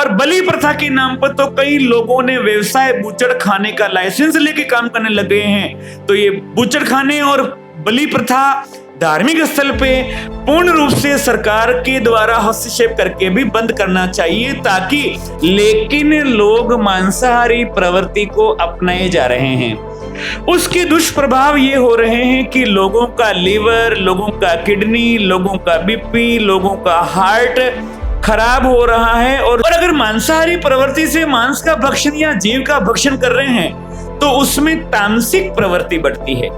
और बलि प्रथा के नाम पर तो कई लोगों ने व्यवसाय बूचड़ खाने का लाइसेंस लेके काम करने लग गए हैं। तो ये बूचड़ खाने और बलि प्रथा धार्मिक स्थल पे पूर्ण रूप से सरकार के द्वारा हस्तक्षेप करके भी बंद करना चाहिए, ताकि लेकिन लोग मांसाहारी प्रवृत्ति को अपनाए जा रहे हैं। उसके दुष्प्रभाव ये हो रहे हैं कि लोगों का लीवर, लोगों का किडनी, लोगों का बीपी, लोगों का हार्ट खराब हो रहा है। और अगर मांसाहारी प्रवृत्ति से मांस का भक्षण या जीव का भक्षण कर रहे हैं तो उसमें तामसिक प्रवृत्ति बढ़ती है।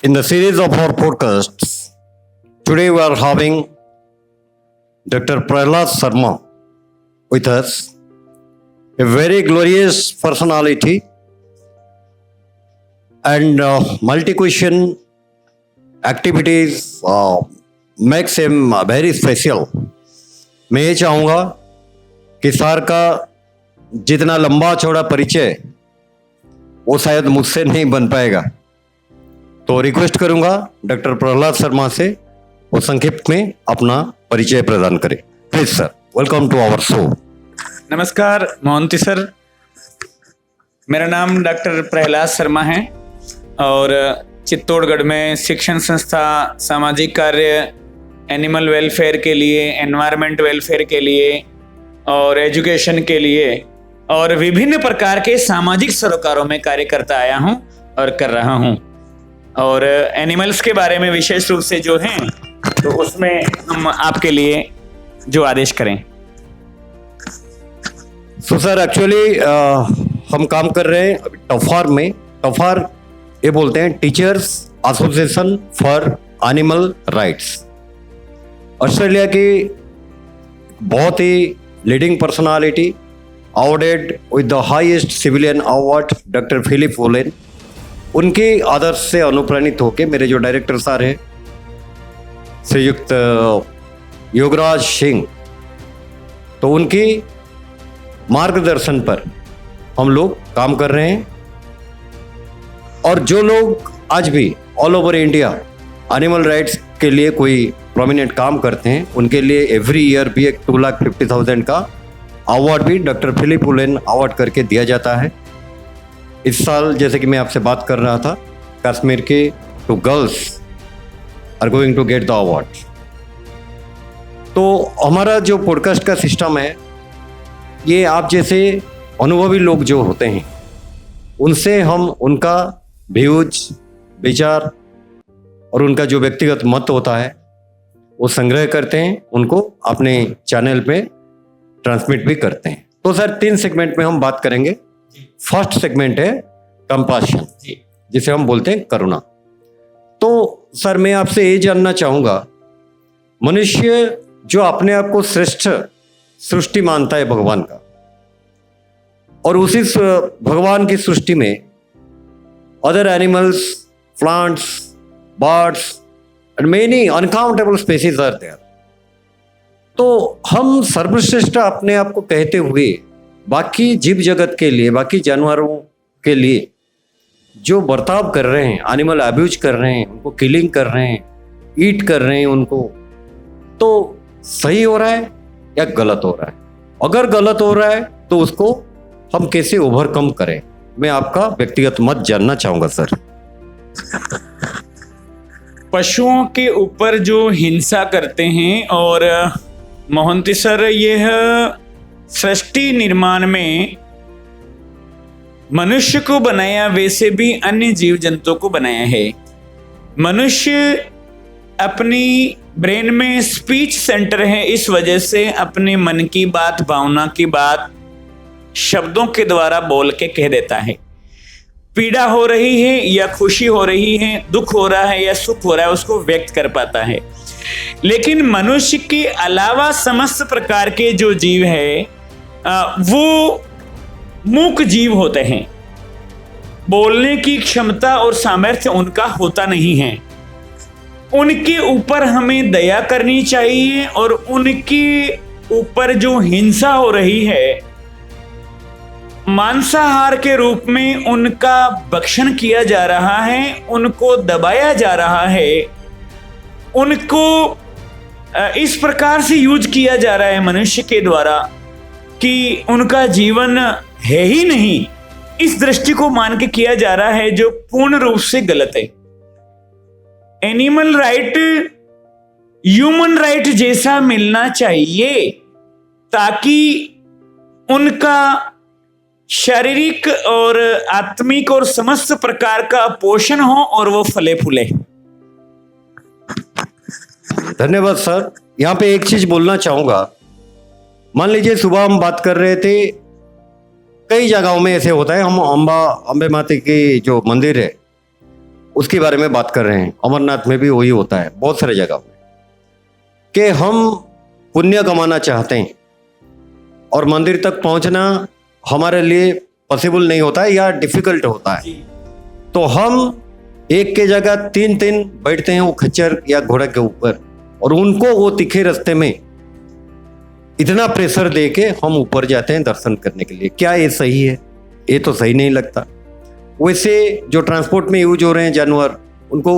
In the series of our podcasts, today we are having Dr. Prahlad Sharma with us, a very glorious personality and multi-question activities makes him very special. मैं ये चाहूँगा कि सर का जितना लंबा चौड़ा परिचय वो शायद मुझसे नहीं बन पाएगा, तो रिक्वेस्ट करूंगा डॉक्टर प्रहलाद शर्मा से वो संक्षिप्त में अपना परिचय प्रदान करें। Please sir, welcome to our show. नमस्कार मोहंती सर, मेरा नाम डॉक्टर प्रहलाद शर्मा है और चित्तौड़गढ़ में शिक्षण संस्था, सामाजिक कार्य, एनिमल वेलफेयर के लिए, एनवायरमेंट वेलफेयर के लिए और एजुकेशन के लिए और विभिन्न प्रकार के सामाजिक सरोकारों में कार्य करता आया हूं और कर रहा हूं। और एनिमल्स के बारे में विशेष रूप से जो हैं तो उसमें हम आपके लिए जो आदेश करें। सो सर, एक्चुअली हम काम कर रहे हैं टफार में। टफार ये बोलते हैं teachers association for animal rights. Australia की बहुत ही leading personality, awarded with the highest civilian award, doctor Philip Wollen, उनके आदर्श से अनुप्राणित होकर मेरे जो डायरेक्टर सर हैं श्रीयुक्त योगराज सिंह, तो उनकी मार्गदर्शन पर हम लोग काम कर रहे हैं। और जो लोग आज भी all over India animal rights के लिए कोई प्रोमिनेंट काम करते हैं, उनके लिए एवरी ईयर भी एक 2,50,000 का अवार्ड भी डॉक्टर फिलिप वोलेन अवार्ड करके दिया जाता है। इस साल जैसे कि मैं आपसे बात कर रहा था, कश्मीर के 2 girls are going to get the award. तो हमारा जो पॉडकास्ट का सिस्टम है, ये आप जैसे अनुभवी लोग जो होते हैं उनसे हम उनका व्यूज, विचार और उनका जो व्यक्तिगत मत होता है वो संग्रह करते हैं, उनको अपने चैनल पे ट्रांसमिट भी करते हैं। तो सर 3 सेगमेंट में हम बात करेंगे। फर्स्ट सेगमेंट है कंपाशन, जिसे हम बोलते हैं करुणा। तो सर मैं आपसे ये जानना चाहूंगा, मनुष्य जो अपने आप को श्रेष्ठ सृष्टि मानता है भगवान का, और उसी भगवान की सृष्टि में other animals, plants, birds and many uncountable species are there, तो हम सर्वश्रेष्ठ अपने आप को कहते हुए बाकी जीव जगत के लिए, बाकी जानवरों के लिए जो बर्ताव कर रहे हैं, एनिमल अब्यूज कर रहे हैं, उनको किलिंग कर रहे हैं, ईट कर रहे हैं उनको, तो सही हो रहा है या गलत हो रहा है? अगर गलत हो रहा है तो उसको हम कैसे ओवरकम करें? मैं आपका व्यक्तिगत मत जानना चाहूंगा सर। पशुओं के ऊपर जो हिंसा करते हैं, और मोहंती सर, यह सृष्टि निर्माण में मनुष्य को बनाया, वैसे भी अन्य जीव जंतुओं को बनाया है। मनुष्य अपनी ब्रेन में स्पीच सेंटर है, इस वजह से अपने मन की बात, भावना की बात शब्दों के द्वारा बोल के कह देता है। पीड़ा हो रही है या खुशी हो रही है, दुख हो रहा है या सुख हो रहा है, उसको व्यक्त कर पाता है। लेकिन मनुष्य के अलावा समस्त प्रकार के जो जीव है वो मूक जीव होते हैं। बोलने की क्षमता और सामर्थ्य उनका होता नहीं है। उनके ऊपर हमें दया करनी चाहिए, और उनके ऊपर जो हिंसा हो रही है, मांसाहार के रूप में उनका भक्षण किया जा रहा है, उनको दबाया जा रहा है, उनको इस प्रकार से यूज किया जा रहा है मनुष्य के द्वारा कि उनका जीवन है ही नहीं, इस दृष्टि को मान के किया जा रहा है, जो पूर्ण रूप से गलत है। एनिमल राइट ह्यूमन राइट जैसा मिलना चाहिए ताकि उनका शारीरिक और आत्मिक और समस्त प्रकार का पोषण हो और वो फले फूले। धन्यवाद सर। यहाँ पे एक चीज बोलना चाहूंगा। मान लीजिए सुबह हम बात कर रहे थे, कई जगहों में ऐसे होता है, हम अम्बे माता की जो मंदिर है उसके बारे में बात कर रहे हैं, अमरनाथ में भी वही होता है, बहुत सारे जगह में, कि हम पुण्य कमाना चाहते हैं और मंदिर तक पहुंचना हमारे लिए पॉसिबल नहीं होता है या डिफिकल्ट होता है, तो हम एक के जगह तीन तीन बैठते हैं वो खच्चर या घोड़े के ऊपर, और उनको वो तीखे रास्ते में इतना प्रेशर दे के हम ऊपर जाते हैं दर्शन करने के लिए। क्या ये सही है? ये तो सही नहीं लगता। वैसे जो ट्रांसपोर्ट में यूज हो रहे हैं जानवर, उनको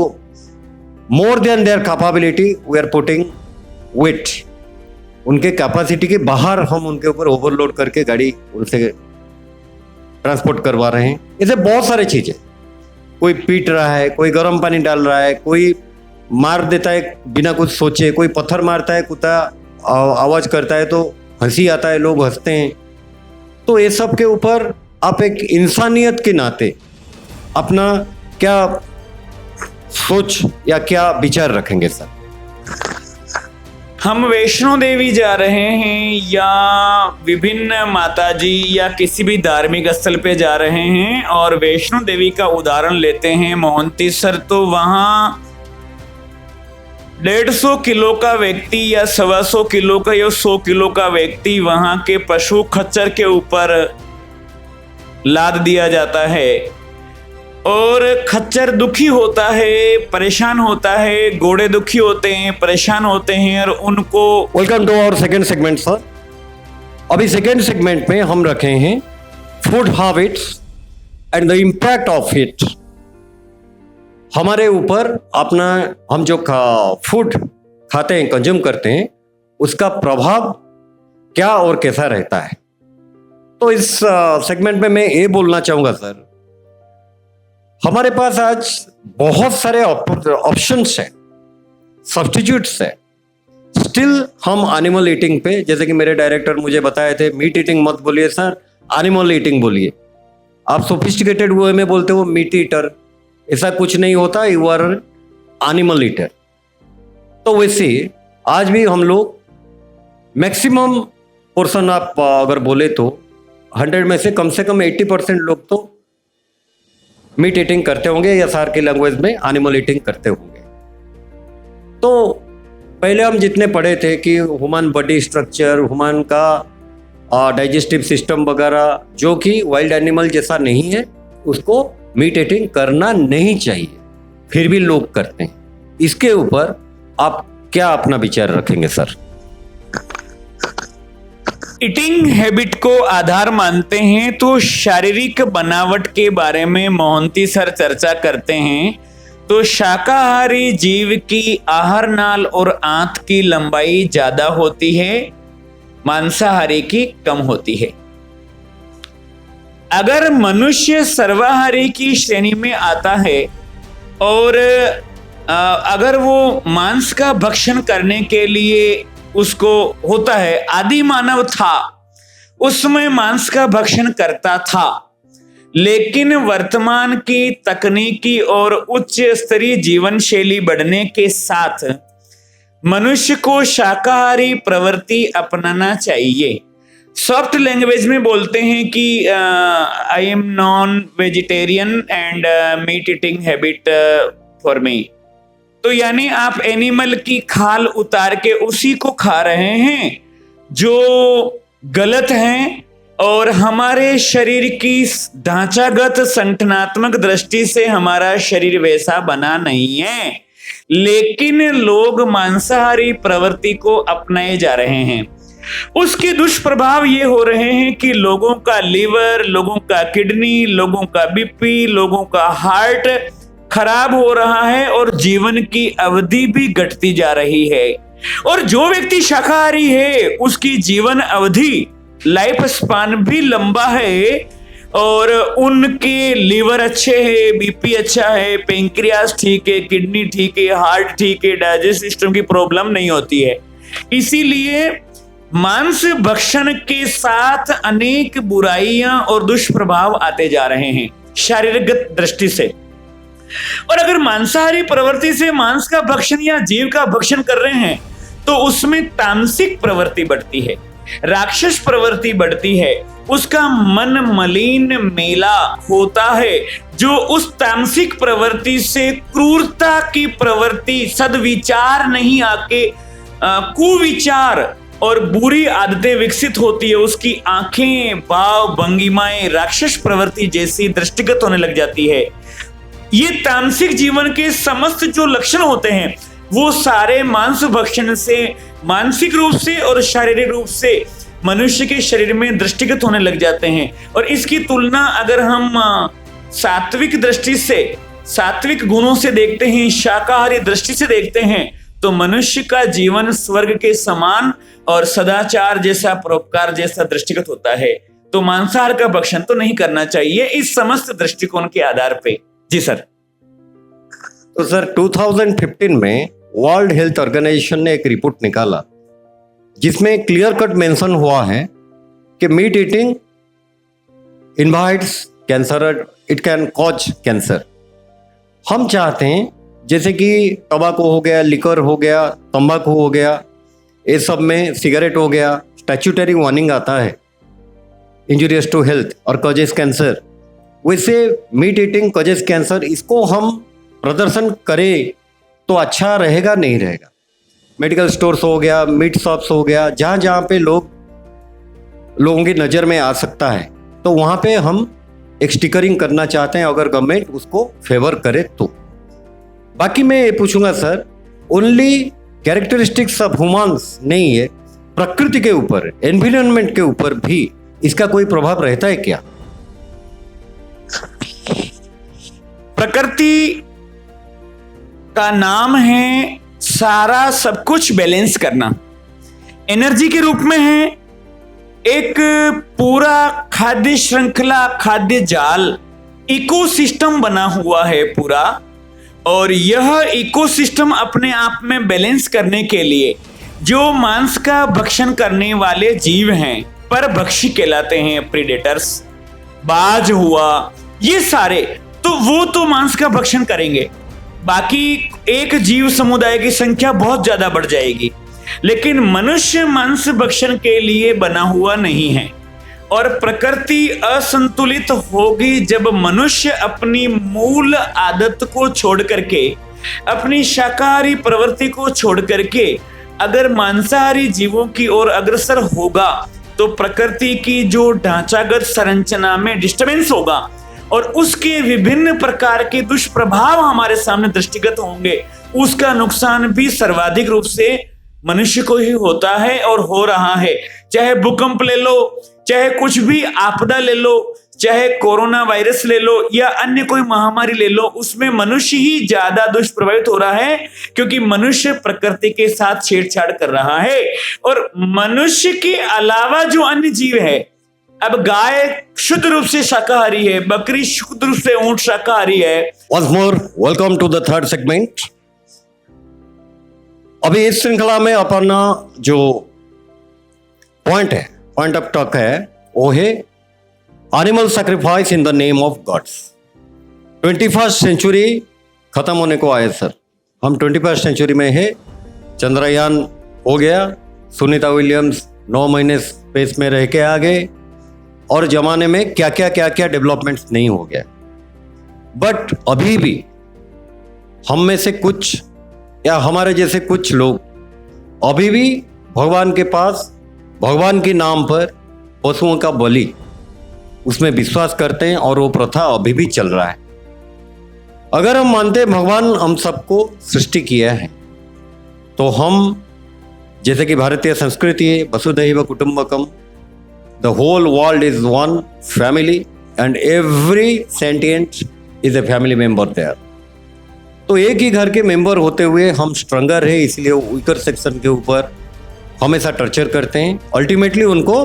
more than their capability we are putting weight, उनके कैपेसिटी के बाहर हम उनके ऊपर ओवरलोड करके गाड़ी उनसे ट्रांसपोर्ट करवा रहे हैं। ऐसे बहुत सारे चीजें, कोई पीट रहा है, कोई गर्म पानी डाल रहा है, कोई मार देता है बिना कुछ सोचे, कोई पत्थर मारता है, कुत्ता आवाज करता है तो हंसी आता है, लोग हंसते हैं। तो ये सब के ऊपर आप एक इंसानियत के नाते अपना क्या सोच या क्या विचार रखेंगे सर? हम वैष्णो देवी जा रहे हैं या विभिन्न माताजी या किसी भी धार्मिक स्थल पे जा रहे हैं और वैष्णो देवी का उदाहरण लेते हैं मोहंती सर, तो वहां 150 किलो का व्यक्ति या 125 किलो का या 100 किलो का व्यक्ति वहां के पशु खच्चर के ऊपर लाद दिया जाता है और खच्चर दुखी होता है, परेशान होता है, घोड़े दुखी होते हैं, परेशान होते हैं और उनको। Welcome to our second segment sir. अभी सेकंड सेगमेंट में हम रखे हैं food habits and the impact of it. हमारे ऊपर अपना हम जो फूड खाते हैं, कंज्यूम करते हैं, उसका प्रभाव क्या और कैसा रहता है। तो इस सेगमेंट में मैं ये बोलना चाहूंगा सर, हमारे पास आज बहुत सारे ऑप्शंस हैं, सब्स्टिट्यूट्स हैं, स्टिल हम एनिमल ईटिंग पे, जैसे कि मेरे डायरेक्टर मुझे बताए थे, मीट ईटिंग मत बोलिए सर, एनिमल ईटिंग बोलिए। आप सोफिस्टिकेटेड वे में बोलते हो मीट ईटर, ऐसा कुछ नहीं होता, यू आर एनिमल ईटर। तो वैसे आज भी हम लोग मैक्सिमम पोर्शन आप अगर बोले तो 100 में से कम 80% लोग तो मीट ईटिंग करते होंगे या सार की लैंग्वेज में एनिमल ईटिंग करते होंगे। तो पहले हम जितने पढ़े थे कि ह्यूमन बॉडी स्ट्रक्चर, ह्यूमन का डाइजेस्टिव सिस्टम वगैरह जो कि वाइल्ड एनिमल जैसा नहीं है, उसको मीट ईटिंग करना नहीं चाहिए, फिर भी लोग करते हैं। इसके ऊपर आप क्या अपना विचार रखेंगे सर? ईटिंग हैबिट को आधार मानते हैं तो शारीरिक बनावट के बारे में मोहंती सर चर्चा करते हैं। तो शाकाहारी जीव की आहार नाल और आंत की लंबाई ज्यादा होती है, मांसाहारी की कम होती है। अगर मनुष्य सर्वाहारी की श्रेणी में आता है और अगर वो मांस का भक्षण करने के लिए उसको होता है, आदि मानव था उसमें मांस का भक्षण करता था, लेकिन वर्तमान की तकनीकी और उच्च स्तरीय जीवन शैली बढ़ने के साथ मनुष्य को शाकाहारी प्रवृत्ति अपनाना चाहिए। सॉफ्ट लैंग्वेज में बोलते हैं कि I am non vegetarian and meat eating habit for me. तो यानी आप एनिमल की खाल उतार के उसी को खा रहे हैं जो गलत है, और हमारे शरीर की ढांचागत संगठनात्मक दृष्टि से हमारा शरीर वैसा बना नहीं है, लेकिन लोग मांसाहारी प्रवृत्ति को अपनाए जा रहे हैं। उसके दुष्प्रभाव ये हो रहे हैं कि लोगों का लीवर, लोगों का किडनी, लोगों का बीपी, लोगों का हार्ट खराब हो रहा है और जीवन की अवधि भी घटती जा रही है। और जो व्यक्ति शाकाहारी है उसकी जीवन अवधि, लाइफ स्पान भी लंबा है और उनके लीवर अच्छे है, बीपी अच्छा है, पेंक्रियास ठीक है, किडनी ठीक है, हार्ट ठीक है, डाइजेस्ट सिस्टम की प्रॉब्लम नहीं होती है। इसीलिए मांस भक्षण के साथ अनेक बुराइयां और दुष्प्रभाव आते जा रहे हैं शारीरिक दृष्टि से। और अगर मांसाहारी प्रवृत्ति से मांस का भक्षण या जीव का भक्षण कर रहे हैं तो उसमें तामसिक प्रवृत्ति बढ़ती है, राक्षस प्रवृत्ति बढ़ती है, उसका मन मलिन मेला होता है, जो उस तामसिक प्रवृत्ति से क्रूरता की प्रवृत्ति, सद्विचार नहीं आके कुविचार और बुरी आदतें विकसित होती है। उसकी आंखें, भाव, भंगिमाएं राक्षस प्रवृत्ति जैसी दृष्टिगत होने लग जाती है। ये तामसिक जीवन के समस्त जो लक्षण होते हैं वो सारे मांस भक्षण से मानसिक रूप से और शारीरिक रूप से मनुष्य के शरीर में दृष्टिगत होने लग जाते हैं। और इसकी तुलना अगर हम सात्विक दृष्टि से, सात्विक गुणों से देखते हैं, शाकाहारी दृष्टि से देखते हैं, तो मनुष्य का जीवन स्वर्ग के समान और सदाचार जैसा, परोपकार जैसा दृष्टिगत होता है। तो मांसाहार का भक्षण तो नहीं करना चाहिए इस समस्त दृष्टिकोण के आधार पे। जी सर। तो सर 2015 में वर्ल्ड हेल्थ ऑर्गेनाइजेशन ने एक रिपोर्ट निकाला जिसमें क्लियर कट मेंशन हुआ है कि meat eating invites cancer, it can cause cancer. हम चाहते हैं जैसे कि टबाको हो गया, लिकर हो गया, तंबाकू हो गया, ये सब में सिगरेट हो गया, स्टैट्यूटरी वार्निंग आता है इंजूरियस टू हेल्थ और कॉजेस कैंसर, वैसे मीट ईटिंग कॉजेस कैंसर। इसको हम प्रदर्शन करें तो अच्छा रहेगा, नहीं रहेगा। मेडिकल स्टोर्स हो गया, मीट शॉप्स हो गया, जहाँ जहाँ पे लोगों की नज़र में आ सकता है, तो वहाँ पे हम एक स्टिकरिंग करना चाहते हैं अगर गवर्नमेंट उसको फेवर करे तो। बाकी मैं ये पूछूंगा sir, only characteristics of humans नहीं है, प्रकृति के ऊपर, एनवायरनमेंट के ऊपर भी इसका कोई प्रभाव रहता है क्या? प्रकृति का नाम है सारा सब कुछ बैलेंस करना। एनर्जी के रूप में है एक पूरा खाद्य श्रृंखला, खाद्य जाल, इकोसिस्टम बना हुआ है पूरा। और यह इकोसिस्टम अपने आप में बैलेंस करने के लिए जो मांस का भक्षण करने वाले जीव हैं, परभक्षी कहलाते हैं, प्रीडेटर्स, बाज हुआ, ये सारे, तो वो तो मांस का भक्षण करेंगे। बाकी एक जीव समुदाय की संख्या बहुत ज्यादा बढ़ जाएगी। लेकिन मनुष्य मांस भक्षण के लिए बना हुआ नहीं है। और प्रकृति असंतुलित होगी जब मनुष्य अपनी मूल आदत को छोड़ करके, अपनी शाकाहारी प्रवृत्ति को छोड़ करके अगर मांसाहारी जीवों की ओर अग्रसर होगा तो प्रकृति की जो ढांचागत संरचना में डिस्टर्बेंस होगा और उसके विभिन्न प्रकार के दुष्प्रभाव हमारे सामने दृष्टिगत होंगे। उसका नुकसान भी सर्वाधिक रूप से मनुष्य को ही होता है और हो रहा है। चाहे भूकंप ले लो, चाहे कुछ भी आपदा ले लो, चाहे कोरोना वायरस ले लो या अन्य कोई महामारी ले लो, उसमें मनुष्य ही ज्यादा दुष्प्रभावित हो रहा है क्योंकि मनुष्य प्रकृति के साथ छेड़छाड़ कर रहा है। और मनुष्य के अलावा जो अन्य जीव है, अब गाय शुद्ध रूप से शाकाहारी है, बकरी शुद्ध रूप से ऊंट शाकाहारी है। Once more, welcome to the third segment. अभी इस श्रृंखला में अपना जो पॉइंट ऑफ टॉक है वो है animal sacrifice in the name of gods. 21st century खत्म होने को आए सर, हम 21st सेंचुरी में है। चंद्रयान हो गया, सुनीता विलियम्स 9 महीने स्पेस में रह के आ गए और जमाने में क्या क्या डेवलपमेंट्स नहीं हो गया। बट अभी भी हम में से कुछ या हमारे जैसे कुछ लोग अभी भी भगवान के पास, भगवान के नाम पर पशुओं का बलि, उसमें विश्वास करते हैं और वो प्रथा अभी भी चल रहा है। अगर हम मानते हैं भगवान हम सबको सृष्टि किया है, तो हम जैसे कि भारतीय संस्कृति है, वसुधैव कुटुंबकम, the whole world is one family and every sentient is a family member there. तो एक ही घर के मेंबर होते हुए हम स्ट्रंगर है, इसलिए वीकर सेक्शन के ऊपर हमेशा टॉर्चर करते हैं। अल्टीमेटली उनको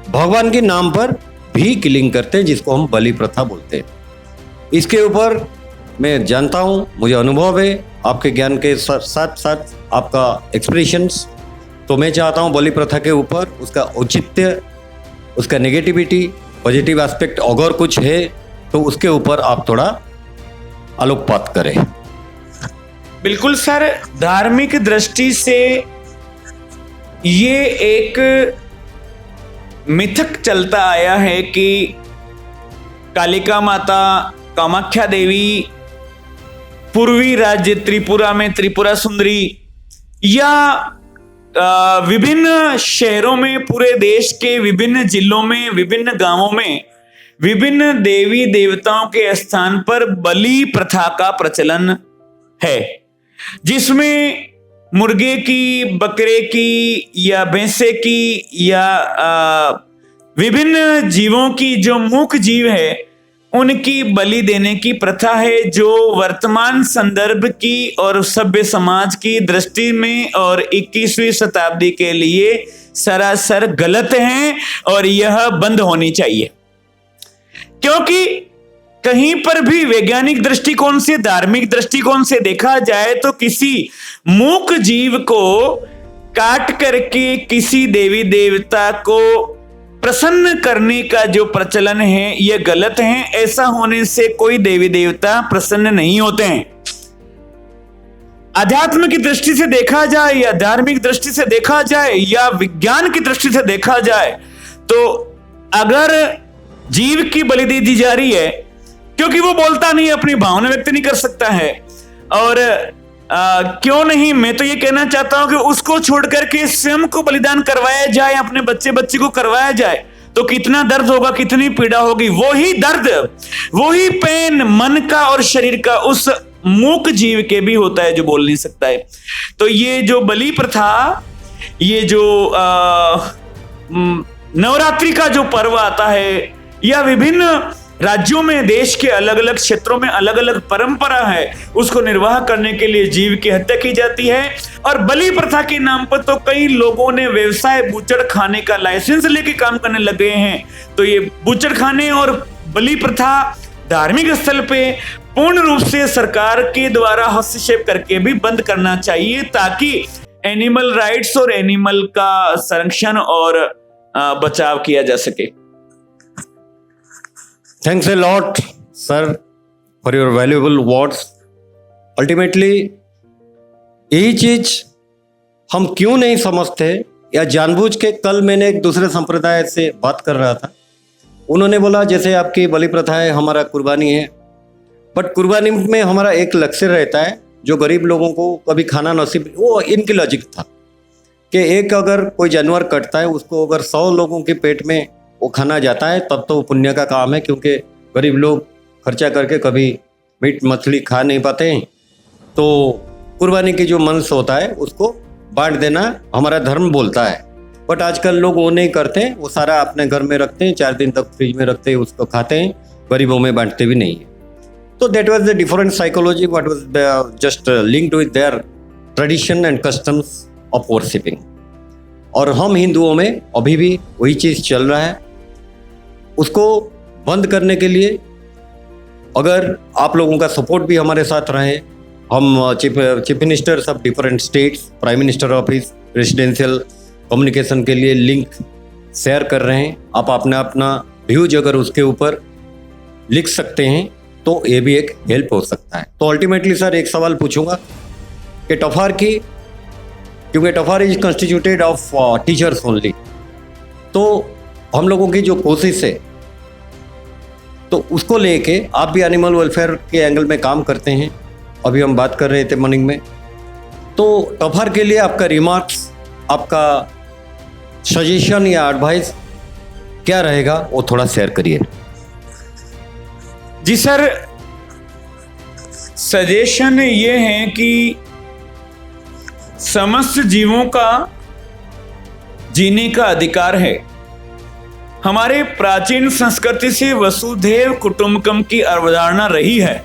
भगवान के नाम पर भी किलिंग करते हैं, जिसको हम बलि प्रथा बोलते हैं। इसके ऊपर मैं जानता हूँ, मुझे अनुभव है, आपके ज्ञान के साथ साथ आपका एक्सप्रेशंस। तो मैं चाहता हूँ बलि प्रथा के ऊपर उसका औचित्य, उसका नेगेटिविटी, पॉजिटिव एस्पेक्ट अगर कुछ है तो उसके ऊपर आप थोड़ा आलोकपात करें। बिल्कुल सर, धार्मिक दृष्टि से ये एक मिथक चलता आया है कि कालिका माता, कामाख्या देवी, पूर्वी राज्य त्रिपुरा में त्रिपुरा सुंदरी, या विभिन्न शहरों में, पूरे देश के विभिन्न जिलों में, विभिन्न गांवों में विभिन्न देवी देवताओं के स्थान पर बलि प्रथा का प्रचलन है, जिसमें मुर्गे की, बकरे की या भैंसे की या विभिन्न जीवों की जो मूक जीव है उनकी बलि देने की प्रथा है, जो वर्तमान संदर्भ की और सभ्य समाज की दृष्टि में और 21वीं शताब्दी के लिए सरासर गलत है और यह बंद होनी चाहिए। क्योंकि कहीं पर भी वैज्ञानिक दृष्टिकोण से, धार्मिक दृष्टिकोण से देखा जाए तो किसी मूक जीव को काट करके किसी देवी देवता को प्रसन्न करने का जो प्रचलन है यह गलत है। ऐसा होने से कोई देवी देवता प्रसन्न नहीं होते हैं। अध्यात्म की दृष्टि से देखा जाए या धार्मिक दृष्टि से देखा जाए या विज्ञान की दृष्टि से देखा जाए तो अगर जीव की बलि दे दी जा रही है, क्योंकि वो बोलता नहीं, अपनी भावना व्यक्त नहीं कर सकता है, और क्यों नहीं, मैं तो ये कहना चाहता हूं कि उसको छोड़ करके स्वयं को बलिदान करवाया जाए, अपने बच्चे को करवाया जाए तो कितना दर्द होगा, कितनी पीड़ा होगी। वही दर्द, वही पेन मन का और शरीर का उस मूक जीव के भी होता है जो बोल नहीं सकता है। तो ये जो बलि प्रथा, ये जो नवरात्रि का जो पर्व आता है, या विभिन्न राज्यों में, देश के अलग अलग क्षेत्रों में अलग अलग परंपरा है, उसको निर्वाह करने के लिए जीव की हत्या की जाती है। और बलि प्रथा के नाम पर तो कई लोगों ने व्यवसाय बूचड़ खाने का लाइसेंस लेके काम करने लग गए हैं। तो ये बूचड़ खाने और बलि प्रथा धार्मिक स्थल पे पूर्ण रूप से सरकार के द्वारा हस्तक्षेप करके भी बंद करना चाहिए, ताकि एनिमल राइट्स और एनिमल का संरक्षण और बचाव किया जा सके। Thanks a lot, sir, for your valuable words. Ultimately, यही चीज हम क्यों नहीं समझते, या जानबूझ के, कल मैंने एक दूसरे संप्रदाय से बात कर रहा था, उन्होंने बोला जैसे आपकी बलि प्रथा है, हमारा कुर्बानी है, बट कुर्बानी में हमारा एक लक्ष्य रहता है जो गरीब लोगों को कभी खाना नसीब, वो इनकी लॉजिक था कि एक अगर कोई जानवर कटता है, उसको अगर 100 लोगों के पेट में वो खाना जाता है तब तो वो पुण्य का काम है, क्योंकि गरीब लोग खर्चा करके कभी मीट मछली खा नहीं पाते हैं। तो कुर्बानी की जो मंस होता है उसको बांट देना हमारा धर्म बोलता है, बट आजकल लोग वो नहीं करते, वो सारा अपने घर में रखते हैं, 4 दिन तक फ्रिज में रखते हैं, उसको खाते हैं, गरीबों में बांटते भी नहीं है। तो that was the different psychology what was just linked with their tradition and customs of worshipping. और हम हिंदुओं में अभी भी वही चीज़ चल रहा है। उसको बंद करने के लिए अगर आप लोगों का सपोर्ट भी हमारे साथ रहे, हम chief ministers of different states, prime minister office, residential communication के लिए लिंक शेयर कर रहे हैं। आप अपना व्यूज अगर उसके ऊपर लिख सकते हैं तो ये भी एक हेल्प हो सकता है। तो अल्टीमेटली सर एक सवाल पूछूंगा कि टफार की, क्योंकि TAFAR is constituted of teachers only, तो हम लोगों की जो कोशिश है तो उसको लेके आप भी एनिमल वेलफेयर के एंगल में काम करते हैं, अभी हम बात कर रहे थे मॉर्निंग में, तो टफार के लिए आपका रिमार्क्स, आपका सजेशन या एडवाइस क्या रहेगा वो थोड़ा शेयर करिए। जी सर, सजेशन ये है कि समस्त जीवों का जीने का अधिकार है। हमारे प्राचीन संस्कृति से वसुधैव कुटुंबकम की अवधारणा रही है।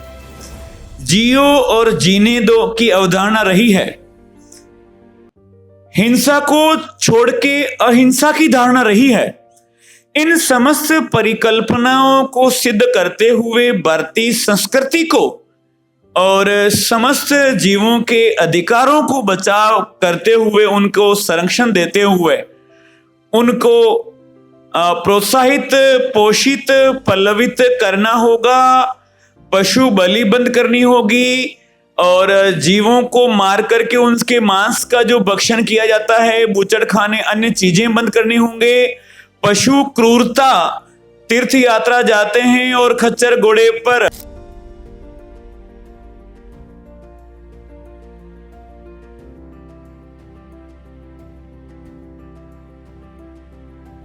जियो और जीने दो की अवधारणा रही है। हिंसा को छोड़ के अहिंसा की धारणा रही है। इन समस्त परिकल्पनाओं को सिद्ध करते हुए भारतीय संस्कृति को और समस्त जीवों के अधिकारों को बचाव करते हुए, उनको संरक्षण देते हुए, उनको प्रोत्साहित, पोषित, पल्लवित करना होगा। पशु बलि बंद करनी होगी और जीवों को मार करके उनके मांस का जो भक्षण किया जाता है, बूचड़ खाने, अन्य चीजें बंद करनी होंगे। पशु क्रूरता, तीर्थ यात्रा जाते हैं और खच्चर घोड़े पर